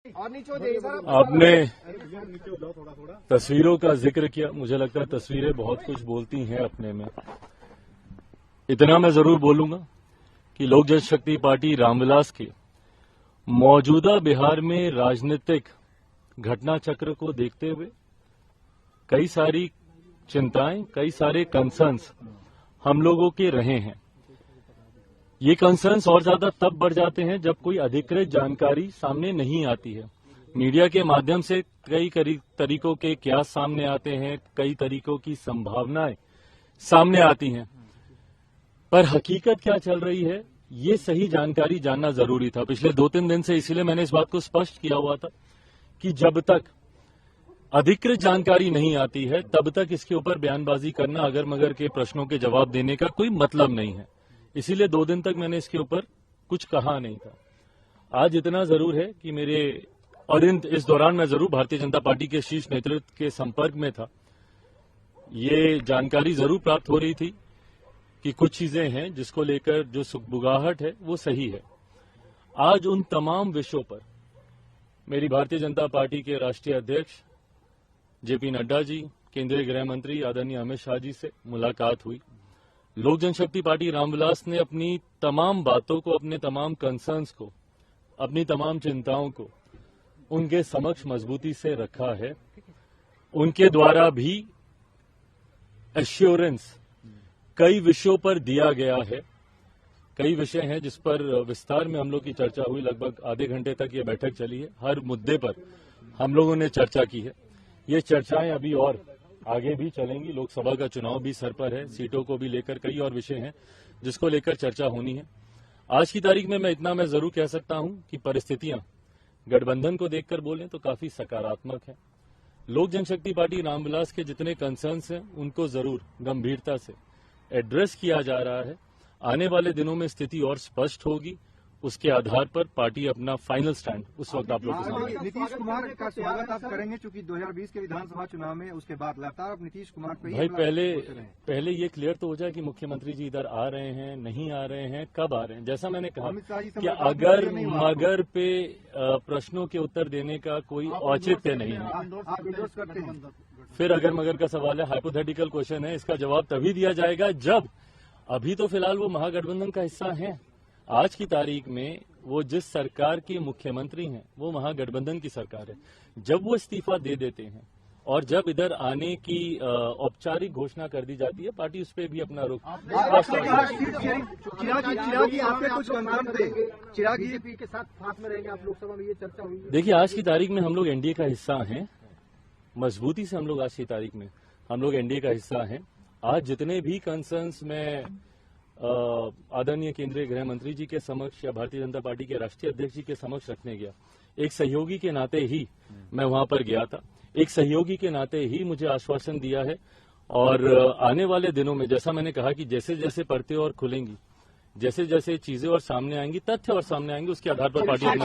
आपने तस्वीरों का जिक्र किया। मुझे लगता है तस्वीरें बहुत कुछ बोलती हैं अपने में। इतना मैं जरूर बोलूंगा कि लोक जनशक्ति पार्टी रामविलास के मौजूदा बिहार में राजनीतिक घटना चक्र को देखते हुए कई सारी चिंताएं, कई सारे कंसर्न्स हम लोगों के रहे हैं। ये कंसर्न्स और ज्यादा तब बढ़ जाते हैं जब कोई अधिकृत जानकारी सामने नहीं आती है। मीडिया के माध्यम से कई तरीकों के क्या सामने आते हैं, कई तरीकों की संभावनाएं सामने आती हैं, पर हकीकत क्या चल रही है ये सही जानकारी जानना जरूरी था। पिछले 2-3 दिन से इसीलिए मैंने इस बात को स्पष्ट किया हुआ था कि जब तक अधिकृत जानकारी नहीं आती है तब तक इसके ऊपर बयानबाजी करना, अगर मगर के प्रश्नों के जवाब देने का कोई मतलब नहीं है। इसीलिए 2 दिन तक मैंने इसके ऊपर कुछ कहा नहीं था। आज इतना जरूर है कि इस दौरान मैं जरूर भारतीय जनता पार्टी के शीर्ष नेतृत्व के संपर्क में था। ये जानकारी जरूर प्राप्त हो रही थी कि कुछ चीजें हैं जिसको लेकर जो सुगबुगाहट है वो सही है। आज उन तमाम विषयों पर मेरी भारतीय जनता पार्टी के राष्ट्रीय अध्यक्ष जेपी नड्डा जी, केंद्रीय गृह मंत्री आदरणीय अमित शाह जी से मुलाकात हुई। लोक जनशक्ति पार्टी रामविलास ने अपनी तमाम बातों को, अपने तमाम कंसर्न्स को, अपनी तमाम चिंताओं को उनके समक्ष मजबूती से रखा है। उनके द्वारा भी एश्योरेंस कई विषयों पर दिया गया है। कई विषय हैं जिस पर विस्तार में हम लोग की चर्चा हुई। लगभग आधे घंटे तक ये बैठक चली है। हर मुद्दे पर हम लोगों ने चर्चा की है। ये चर्चाएं अभी और आगे भी चलेंगी। लोकसभा का चुनाव भी सर पर है, सीटों को भी लेकर कई और विषय हैं जिसको लेकर चर्चा होनी है। आज की तारीख में मैं जरूर कह सकता हूं कि परिस्थितियां गठबंधन को देखकर बोलें तो काफी सकारात्मक है। लोक जनशक्ति पार्टी रामविलास के जितने कंसर्न्स हैं उनको जरूर गंभीरता से एड्रेस किया जा रहा है। आने वाले दिनों में स्थिति और स्पष्ट होगी। उसके आधार पर पार्टी अपना फाइनल स्टैंड उस वक्त आप लोग के सामने। नीतीश कुमार का स्वागत आप करेंगे क्योंकि 2020 के विधानसभा चुनाव में उसके बाद लगातार आप नीतीश कुमार पे भाई पहले ये क्लियर तो हो जाए कि मुख्यमंत्री जी इधर आ रहे हैं, नहीं आ रहे हैं, कब आ रहे हैं। जैसा मैंने कहा कि अगर मगर पे प्रश्नों के उत्तर देने का कोई औचित्य नहीं है। फिर अगर मगर का सवाल है, हाइपोथेटिकल क्वेश्चन है, इसका जवाब तभी दिया जाएगा जब, अभी तो फिलहाल वो महागठबंधन का हिस्सा है। आज की तारीख में वो जिस सरकार के मुख्यमंत्री हैं वो महागठबंधन की सरकार है। जब वो इस्तीफा दे देते हैं और जब इधर आने की औपचारिक घोषणा कर दी जाती है, पार्टी उस पर भी अपना रुख के साथ में रहेंगे आप लोकसभा में, ये चर्चा हुई। देखिए, आज की तारीख में हम लोग एनडीए का हिस्सा हैं। मजबूती से हम लोग आज की तारीख में हम लोग एनडीए का हिस्सा हैं। आज जितने भी कंसर्न्स में आदरणीय केंद्रीय गृह मंत्री जी के समक्ष या भारतीय जनता पार्टी के राष्ट्रीय अध्यक्ष जी के समक्ष रखने गया, एक सहयोगी के नाते ही मैं वहां पर गया था। एक सहयोगी के नाते ही मुझे आश्वासन दिया है और आने वाले दिनों में, जैसा मैंने कहा कि जैसे जैसे परतें और खुलेंगी, जैसे जैसे चीजें और सामने आएंगी, तथ्य और सामने आएंगे, उसके आधार पर पार्टी अपना